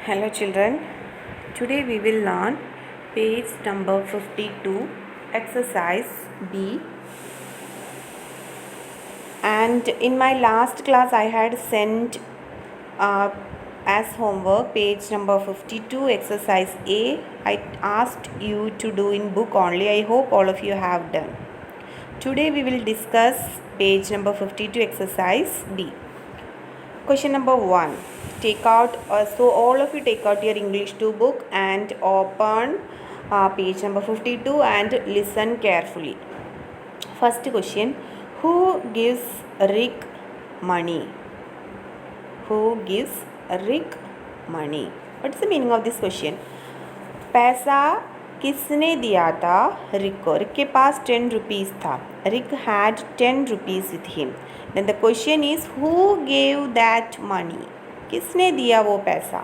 Hello children, today we will learn page number 52 exercise B, and in my last class I had sent as homework page number 52 exercise A. I asked you to do in book only. I hope all of you have done. Today we will discuss page number 52 exercise B. Question number 1. Take out, so all of you take out your English 2 book and open page number 52 and listen carefully. First question. Who gives Rick money? Who gives Rick money? What's the meaning of this question? पैसा किसने दिया था रिक को? रिक के पास 10 rupees था. Rick had 10 rupees with him. Then the question is, who gave that money? किसने दिया वो पैसा?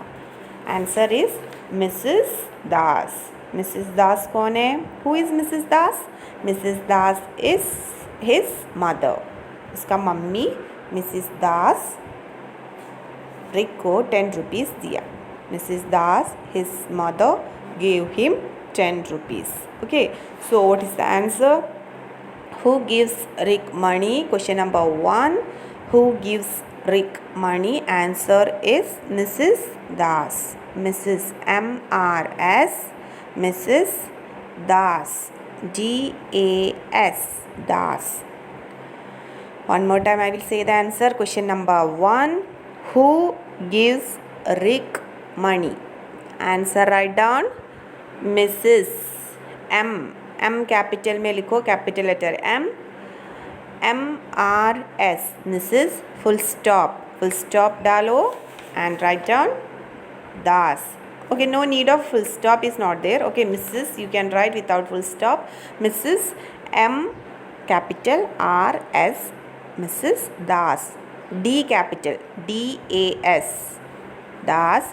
Answer is Mrs. Das. Mrs. Das कौन है? Who is Mrs. Das? Mrs. Das is his mother. उसका मम्मी Mrs. Das रिक को 10 rupees दिया. Mrs. Das, his mother, gave him 10 rupees. Okay, so what is the answer? Who gives Rick money? Question number 1. Who gives Rick money? Answer is Mrs. Das. Mrs. M-R-S. Mrs. Das. D-A-S. Das. One more time I will say the answer. Question number 1. Who gives Rick money? Answer write down. Mrs. M capital में लिखो, capital letter M-R-S. Mrs. Full stop डालो and write down Das. Okay, no need of full stop is not there. Okay, Mrs. you can write without full stop. Mrs. M capital R-S. Mrs. Das. D capital D-A-S. Das.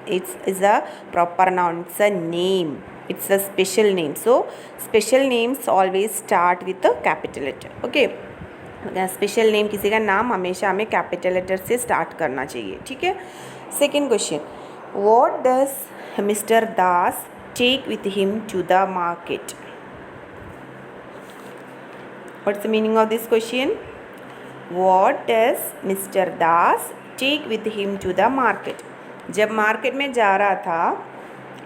It is a proper noun. It's a name. It's a special name. So special names always start with a capital letter. Okay. Special name किसी का नाम हमेशा हमें capital letter से start करना चाहिए. ठीक है. Second question. What does mister Das take with him to the market? What's the meaning of this question? What does mister Das take with him to the market? जब मार्केट में जा रहा था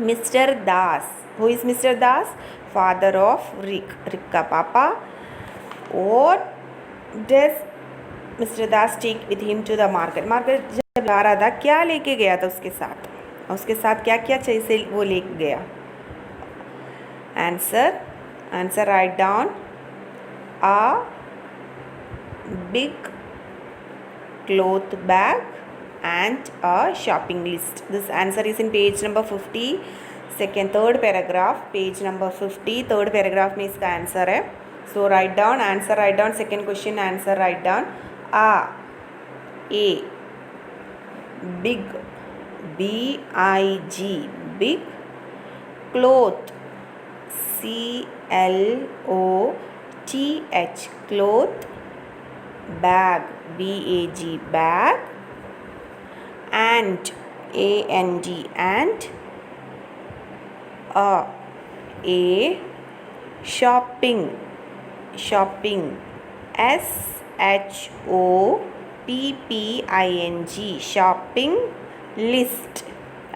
mister Das. Who is mister Das? Father of Rick. Rick का पापा. What does mister Das take with him to the market? Market जब जा रहा था क्या लेके गया था उसके साथ? उसके साथ क्या क्या चीज़ से वो लेके गया? Answer write down. A big cloth bag and a shopping list. This answer is in page number 50, third paragraph, page number 50, third paragraph में इसका आंसर है. So write down, answer write down. Second question answer write down. A big B-I-G big cloth C-L-O-T-H cloth bag B-A-G bag and A-N-D and a shopping S-H-O-P-P-I-N-G shopping list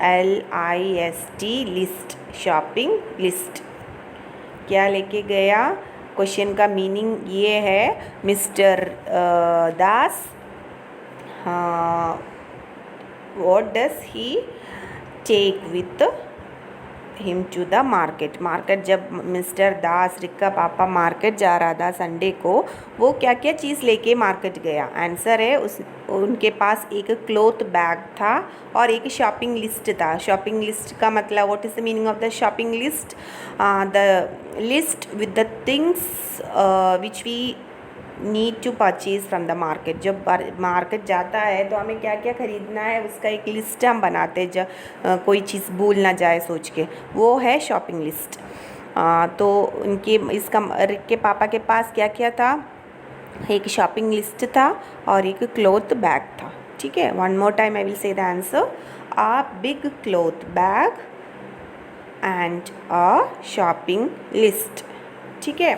L-I-S-T list shopping list. क्या लेके गया? Question का meaning ये है mister Das. What does he take with him to the market? Market जब mister दास रिक का पापा market जा रहा था संडे को, वो क्या क्या चीज़ लेके मार्केट गया? आंसर है उनके पास एक क्लॉथ बैग था और एक शॉपिंग लिस्ट था. शॉपिंग लिस्ट का मतलब what is the meaning of the shopping list? The list with the things which we need to purchase from the market. जब मार्केट जाता है तो हमें क्या क्या ख़रीदना है उसका एक लिस्ट हम बनाते हैं, जब कोई चीज़ भूल ना जाए सोच के. वो है शॉपिंग लिस्ट. तो उनके इसका रिक के पापा के पास क्या क्या था? एक शॉपिंग लिस्ट था और एक क्लॉथ बैग था. ठीक है. One more time I will say the answer. a big cloth bag and a shopping list. ठीक है.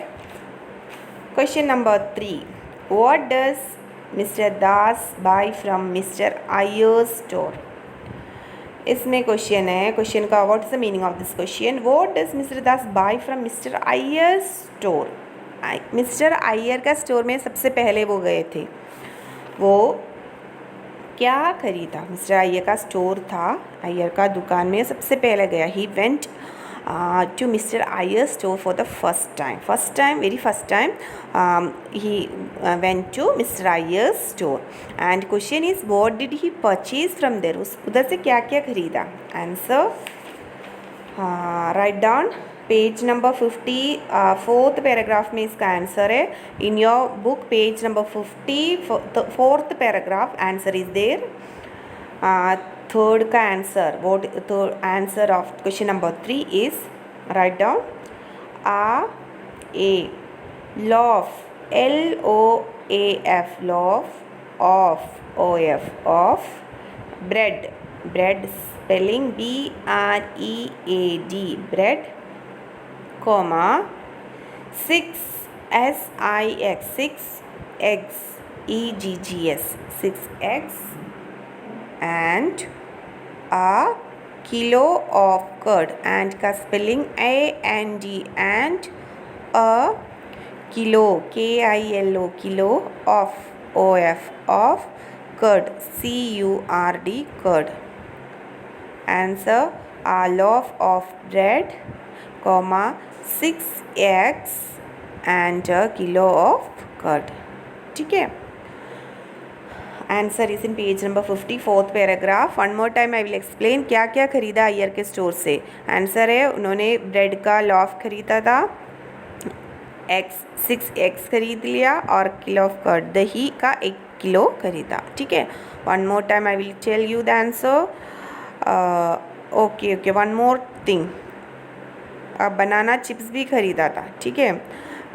Question number 3. What does Mr. Das buy from Mr. Iyer's store? इसमें question है. क्वेश्चन का what is the meaning of this question? What does mister Das buy from mister Iyer store? Mister Iyer का store में सबसे पहले वो गए थे, वो क्या खरीदा? मिस्टर आयर का स्टोर था, आयर का दुकान में सबसे पहले गया. He went to Mr. Iyer's store for the first time. Very first time he went to Mr. Iyer's store. And question is, what did he purchase from there? उधर से क्या क्या खरीदा? Answer, write down page number 50, fourth paragraph में इसका answer है. In your book page number 50, fourth paragraph answer is there. Third का answer, what third answer of question number 3 is, right down, a loaf, LOAF, loaf of bread, spelling BREAD, bread, comma 6 SIX, 6 eggs, EGGS, 6 eggs, and a kilo of curd, and का spelling AND, and a kilo, KILO, kilo of curd, CURD, curd. Answer, a loaf of bread, comma 6 eggs and a kilo of curd. ठीक है. Answer is in page number 50, fourth paragraph. One more time I will explain क्या क्या खरीदा आयर के store से. Answer है, उन्होंने bread का लॉफ खरीदा था, 6 एग्स खरीद लिया, और किलो ऑफ कर्ड, दही का 1 किलो खरीदा. ठीक है. One more time I will tell you the answer. Okay, one more thing, अब बनाना चिप्स भी खरीदा था. ठीक है.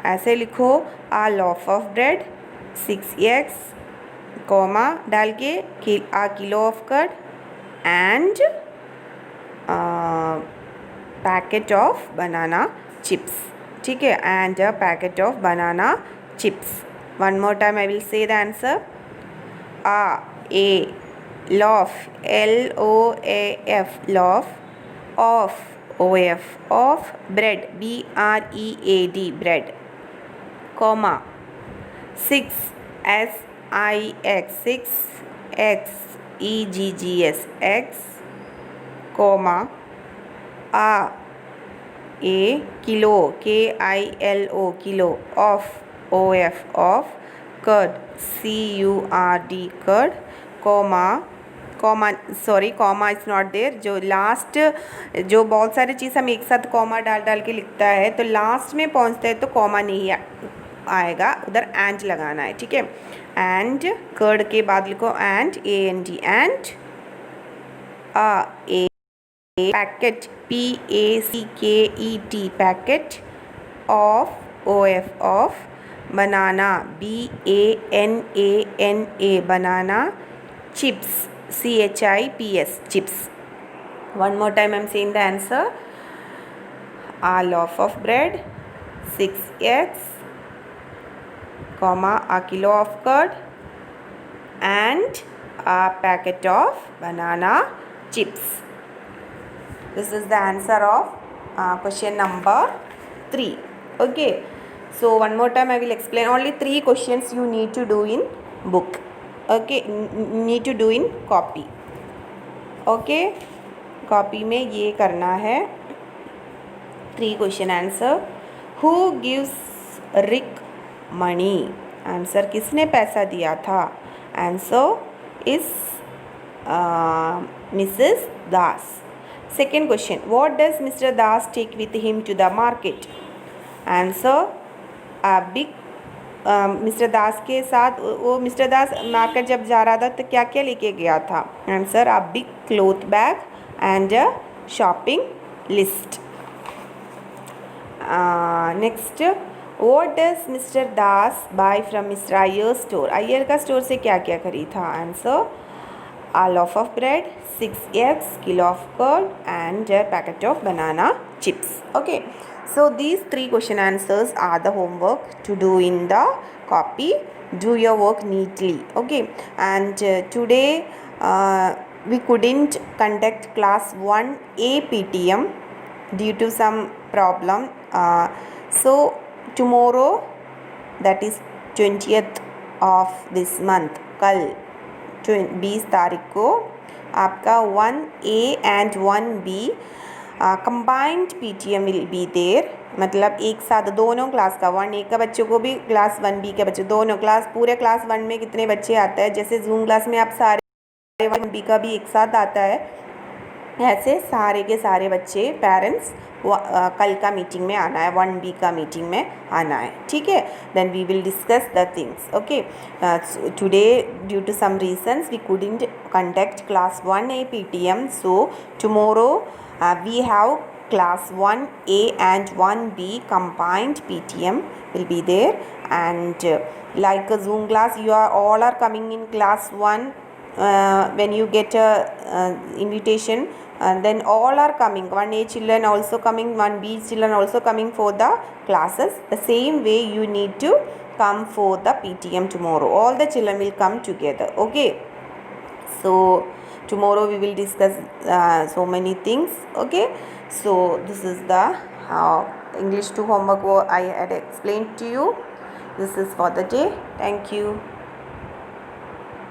ऐसे लिखो, a loaf of bread, 6 eggs, comma डाल के a kilo of curd, and packet of banana chips. ठीक है. And a packet of banana chips. One more time I will say the answer. A loaf, LOAF, loaf of bread, BREAD, bread, comma 6 SIX, 6 eggs, EGGS, eggs, comma a kilo, KILO, kilo of curd, CURD, curd, comma is not there. जो last, जो बहुत सारी चीज़ हम एक साथ comma डाल के लिखता है, तो लास्ट में पहुंचता है तो कॉमा नहीं आएगा, उधर एंड लगाना है. ठीक है. एंड कर्ड के बाद लिखो and, AND, and a packet, PACKET, packet of banana, BANANA, banana chips, CHIPS, चिप्स. One more time I am saying the answer. A loaf of bread, 6 eggs, comma a kilo of curd, and a packet of banana chips. This is the answer of question number 3. Okay. So one more time I will explain. Only 3 questions you need to do in book. Okay. Need to do in copy. Okay. Copy में ये करना है. 3 question answer. Who gives Rick मनी? Answer, किसने पैसा दिया था? Answer is missus Das. Second question, what does mister Das take with him to the market? Answer, big mister Das के साथ, वो मिस्टर दास मार्केट जब जा रहा था तो क्या क्या लेके गया था? Answer, a big cloth bag and a shopping list. Next, What does Mr. Das buy from Mr. Iyer's store? Iyer का स्टोर से क्या क्या खरीदा? Answer, a loaf of bread, 6 eggs, kilo of curd, and a packet of banana chips. Okay, so these 3 question answers are the homework to do in the copy. Do your work neatly. Okay, and today we couldn't conduct class 1A PTM due to some problem. So tomorrow, that is 20th of this month, कल 20 तारीख को आपका 1A and 1B combined PTM will be there. मतलब एक साथ दोनों class का 1A का बच्चों को भी, क्लास 1B के बच्चों, दोनों क्लास, पूरे क्लास 1 में कितने बच्चे आते हैं, जैसे जूम क्लास में आप सारे 1B का भी एक साथ आता है, ऐसे सारे के सारे बच्चे पेरेंट्स कल का मीटिंग में आना है, 1B का मीटिंग में आना है. ठीक है, then we will discuss the things. Okay, today due to some reasons we couldn't conduct class 1A PTM, so tomorrow we have class 1A and 1B combined PTM will be there. And like a Zoom class, you are all are coming in class 1. When you get a invitation, then all are coming, 1A children also coming, 1B children also coming for the classes. The same way you need to come for the PTM tomorrow. All the children will come together. Okay, so tomorrow we will discuss so many things. Okay, so this is the English 2 homework I had explained to you. This is for the day. Thank you.